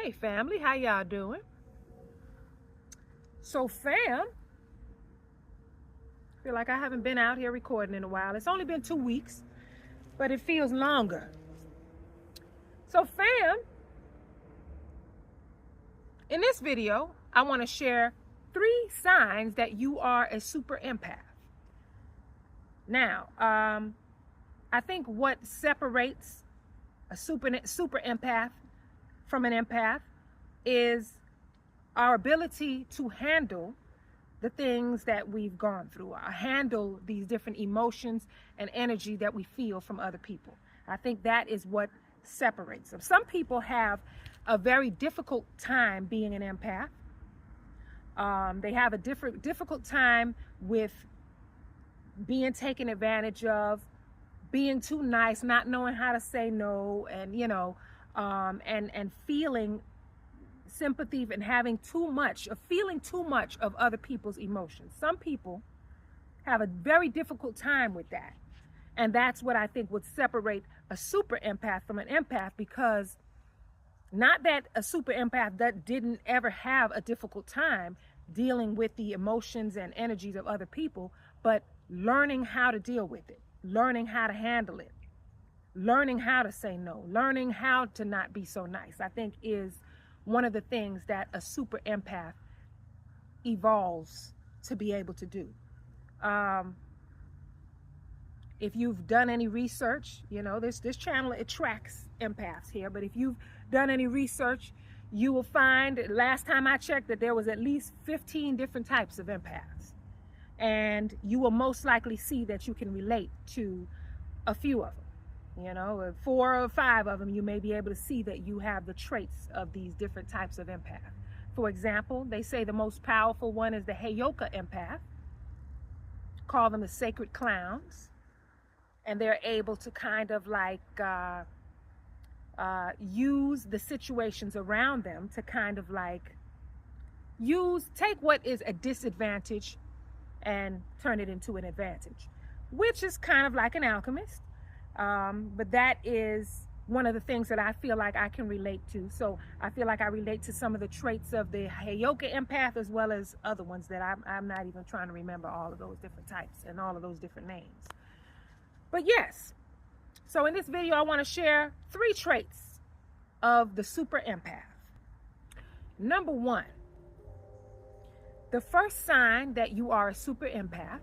Hey family, how y'all doing? So fam, feel like I haven't been out here recording in a while. It's only been 2 weeks, but it feels longer. So fam, in this video, I want to share 3 signs that you are a super empath. Now, I think what separates a super empath from an empath is our ability to handle the things that we've gone through, handle these different emotions and energy that we feel from other people. I think that is what separates them. Some people have a very difficult time being an empath. They have a difficult time with being taken advantage of, being too nice, not knowing how to say no, and and feeling sympathy and having feeling too much of other people's emotions. Some people have a very difficult time with that. And that's what I think would separate a super empath from an empath, because not that a super empath that didn't ever have a difficult time dealing with the emotions and energies of other people, but learning how to deal with it, learning how to handle it, learning how to say no, learning how to not be so nice, I think is one of the things that a super empath evolves to be able to do. If you've done any research, this channel, it tracks empaths here, but if you've done any research, you will find, last time I checked, that there was at least 15 different types of empaths. And you will most likely see that you can relate to a few of them. 4 or 5 of them, you may be able to see that you have the traits of these different types of empath. For example, they say the most powerful one is the Heyoka empath. Call them the sacred clowns. And they're able to kind of like use the situations around them to kind of like take what is a disadvantage and turn it into an advantage, which is kind of like an alchemist. But that is one of the things that I feel like I can relate to. So I feel like I relate to some of the traits of the Heyoka empath, as well as other ones that I'm not even trying to remember all of those different types and all of those different names. But yes, so in this video, I want to share 3 traits of the super empath. Number 1, the first sign that you are a super empath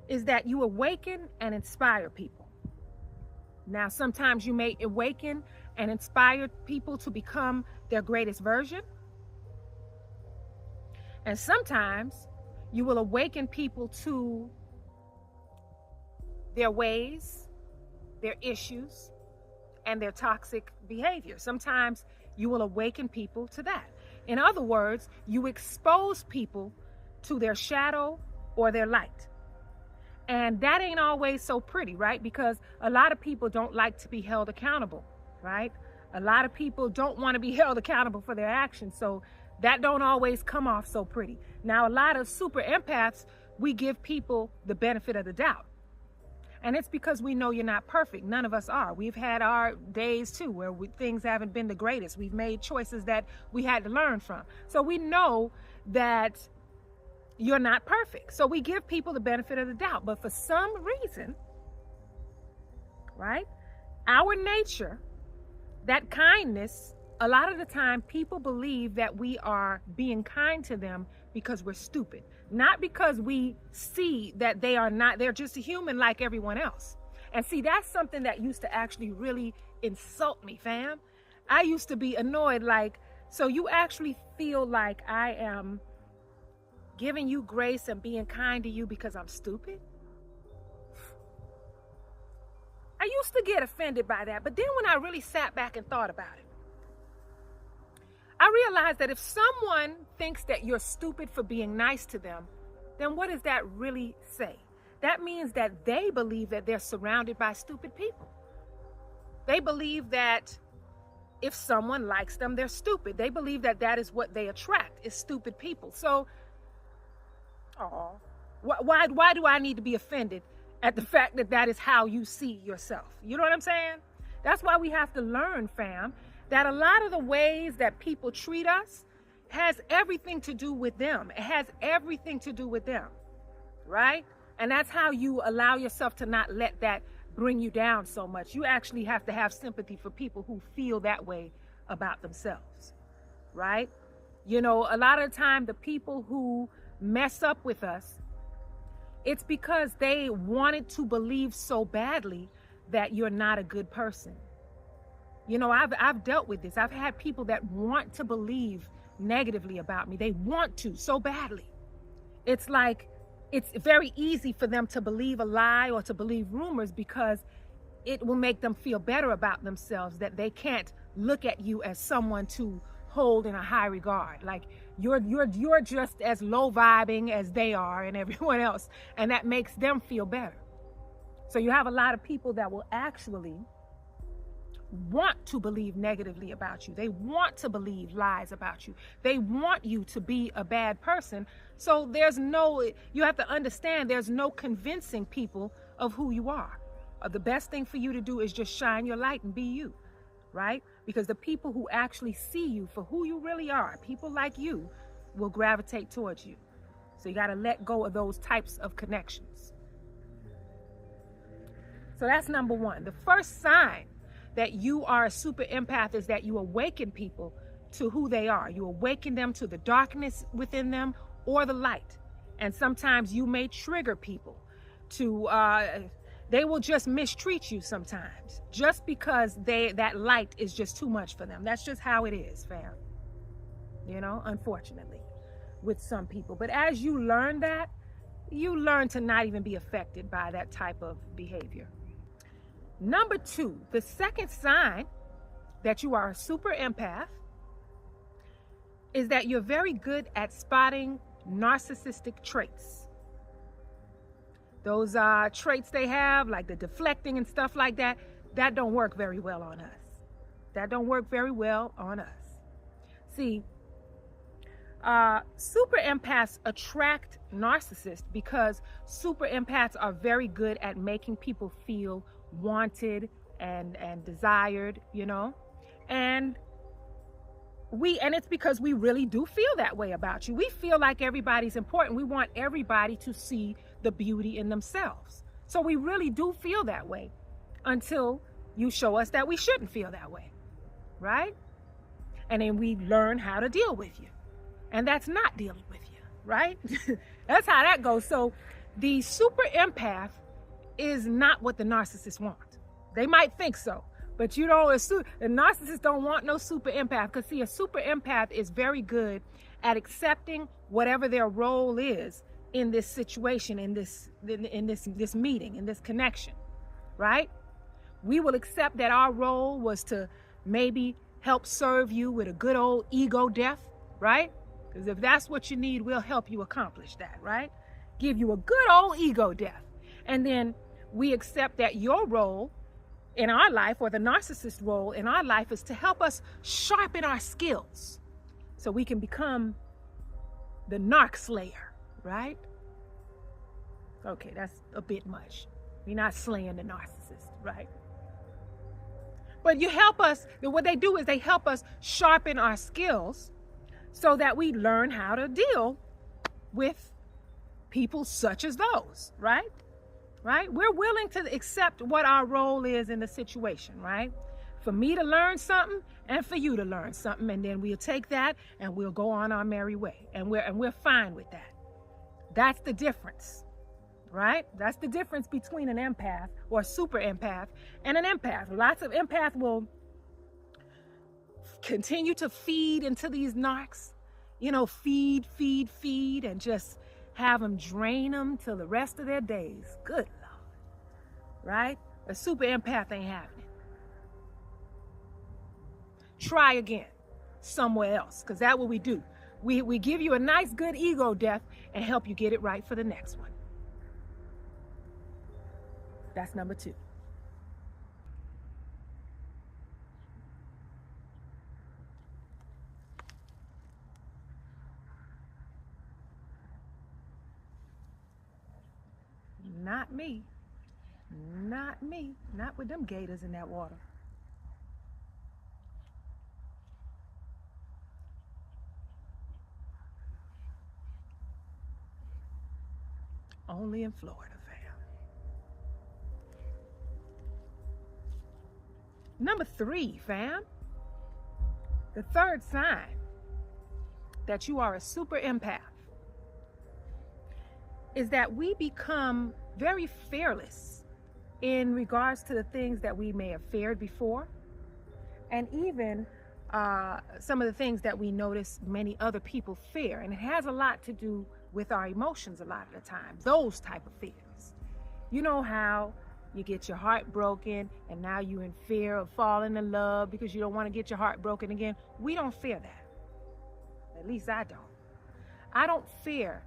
is that you awaken and inspire people. Now, sometimes you may awaken and inspire people to become their greatest version. And sometimes you will awaken people to their ways, their issues, and their toxic behavior. Sometimes you will awaken people to that. In other words, you expose people to their shadow or their light. And that ain't always so pretty, right? Because a lot of people don't like to be held accountable, right? A lot of people don't want to be held accountable for their actions. So that don't always come off so pretty. Now, a lot of super empaths, we give people the benefit of the doubt. And it's because we know you're not perfect. None of us are. We've had our days too where things haven't been the greatest. We've made choices that we had to learn from. So we know that you're not perfect. So we give people the benefit of the doubt. But for some reason, right, our nature, that kindness, a lot of the time people believe that we are being kind to them because we're stupid. Not because we see that they are not, they're just a human like everyone else. And see, that's something that used to actually really insult me, fam. I used to be annoyed, like, so you actually feel like I am giving you grace and being kind to you because I'm stupid? I used to get offended by that, but then when I really sat back and thought about it, I realized that if someone thinks that you're stupid for being nice to them, then what does that really say? That means that they believe that they're surrounded by stupid people. They believe that if someone likes them, they're stupid. They believe that that is what they attract, is stupid people. So, why do I need to be offended at the fact that that is how you see yourself? You know what I'm saying? That's why we have to learn, fam, that a lot of the ways that people treat us has everything to do with them. It has everything to do with them, right? And that's how you allow yourself to not let that bring you down so much. You actually have to have sympathy for people who feel that way about themselves, right? You know, a lot of the time, the people who mess up with us, it's because they wanted to believe so badly that you're not a good person. You know, I've dealt with this. I've had people that want to believe negatively about me. They want to so badly. It's like it's very easy for them to believe a lie or to believe rumors because it will make them feel better about themselves, that they can't look at you as someone to hold in a high regard. Like you're just as low vibing as they are and everyone else, and that makes them feel better. So you have a lot of people that will actually want to believe negatively about you. They want to believe lies about you. They want you to be a bad person. So you have to understand there's no convincing people of who you are. The best thing for you to do is just shine your light and be you, right? Because the people who actually see you for who you really are, people like you, will gravitate towards you. So you got to let go of those types of connections. So that's number one. The first sign that you are a super empath is that you awaken people to who they are. You awaken them to the darkness within them or the light. And sometimes you may trigger people to, they will just mistreat you sometimes just because that light is just too much for them. That's just how it is, fam. You know, unfortunately, with some people. But as you learn that, you learn to not even be affected by that type of behavior. Number two, the second sign that you are a super empath is that you're very good at spotting narcissistic traits. Those traits they have, like the deflecting and stuff like that, that don't work very well on us. That don't work very well on us. See, super empaths attract narcissists because super empaths are very good at making people feel wanted and desired, you know, and it's because we really do feel that way about you. We feel like everybody's important. We want everybody to see the beauty in themselves. So we really do feel that way until you show us that we shouldn't feel that way, right? And then we learn how to deal with you, and that's not dealing with you, right? That's how that goes. So the super empath is not what the narcissists want. They might think so, but you know, the narcissists don't want no super empath, because see, a super empath is very good at accepting whatever their role is in this situation, in this meeting, in this connection, right? We will accept that our role was to maybe help serve you with a good old ego death, right? Because if that's what you need, we'll help you accomplish that, right? Give you a good old ego death. And then we accept that your role in our life, or the narcissist role in our life, is to help us sharpen our skills so we can become the narc slayer, right? Okay, that's a bit much. We're not slaying the narcissist, right? But you help us, what they do is they help us sharpen our skills so that we learn how to deal with people such as those, right? Right? We're willing to accept what our role is in the situation, right? For me to learn something and for you to learn something, and then we'll take that and we'll go on our merry way, and we're fine with that. That's the difference, right? That's the difference between an empath or super empath and an empath. Lots of empaths will continue to feed into these narcs, you know, feed, and just have them drain them till the rest of their days. Good Lord, right? A super empath ain't having it. Try again somewhere else, because that's what we do. We give you a nice, good ego death and help you get it right for the next one. That's number two. Not me. Not me. Not with them gators in that water. Only in Florida, fam. Number 3, fam. The third sign that you are a super empath is that we become very fearless in regards to the things that we may have feared before, and even some of the things that we notice many other people fear. And it has a lot to do with our emotions a lot of the time, those type of fears. You know how you get your heart broken and now you're in fear of falling in love because you don't want to get your heart broken again? We don't fear that. At least I don't. I don't fear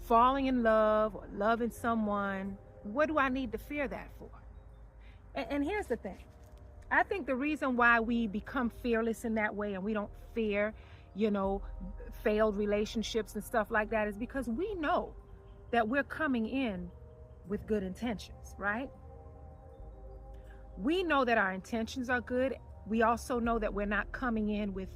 falling in love or loving someone. What do I need to fear that for? And here's the thing. I think the reason why we become fearless in that way and we don't fear, failed relationships and stuff like that is because we know that we're coming in with good intentions, right? We know that our intentions are good. We also know that we're not coming in with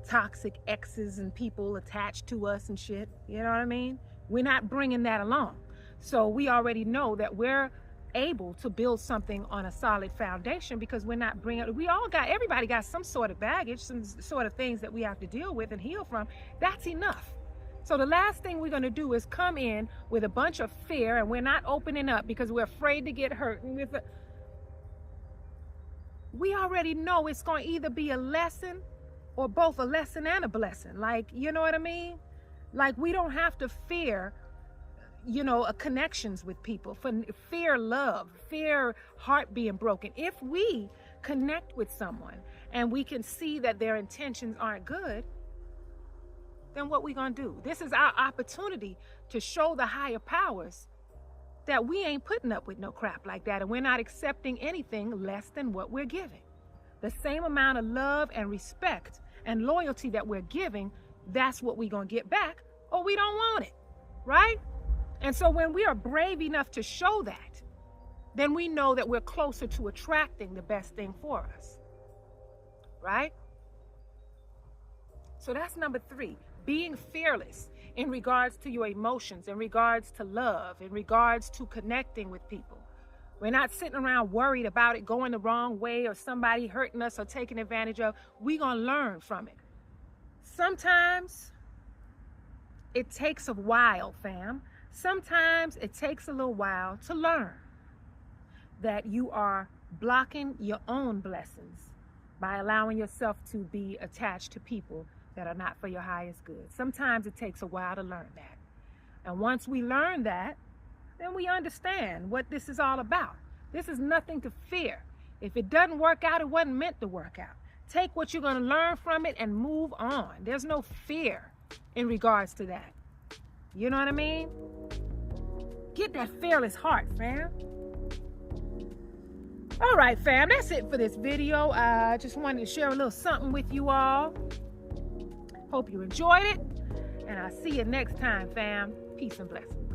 toxic exes and people attached to us and shit. You know what I mean? We're not bringing that along. So we already know that we're able to build something on a solid foundation because we're not bringing, everybody got some sort of baggage, some sort of things that we have to deal with and heal from. That's enough. So the last thing we're going to do is come in with a bunch of fear, and we're not opening up because we're afraid to get hurt. And we already know it's going to either be a lesson or both a lesson and a blessing. Like, you know what I mean? Like, we don't have to fear connections with people, fear love, fear heart being broken. If we connect with someone and we can see that their intentions aren't good, then what we gonna do? This is our opportunity to show the higher powers that we ain't putting up with no crap like that, and we're not accepting anything less than what we're giving. The same amount of love and respect and loyalty that we're giving, that's what we're gonna get back, or we don't want it, right? And so when we are brave enough to show that, then we know that we're closer to attracting the best thing for us, right? So that's number 3, being fearless in regards to your emotions, in regards to love, in regards to connecting with people. We're not sitting around worried about it going the wrong way or somebody hurting us or taking advantage of. We're going to learn from it. Sometimes it takes a while, fam. Sometimes it takes a little while to learn that you are blocking your own blessings by allowing yourself to be attached to people that are not for your highest good. Sometimes it takes a while to learn that. And once we learn that, then we understand what this is all about. This is nothing to fear. If it doesn't work out, it wasn't meant to work out. Take what you're going to learn from it and move on. There's no fear in regards to that. You know what I mean? Get that fearless heart, fam. All right, fam, that's it for this video. I just wanted to share a little something with you all. Hope you enjoyed it, and I'll see you next time, fam. Peace and blessings.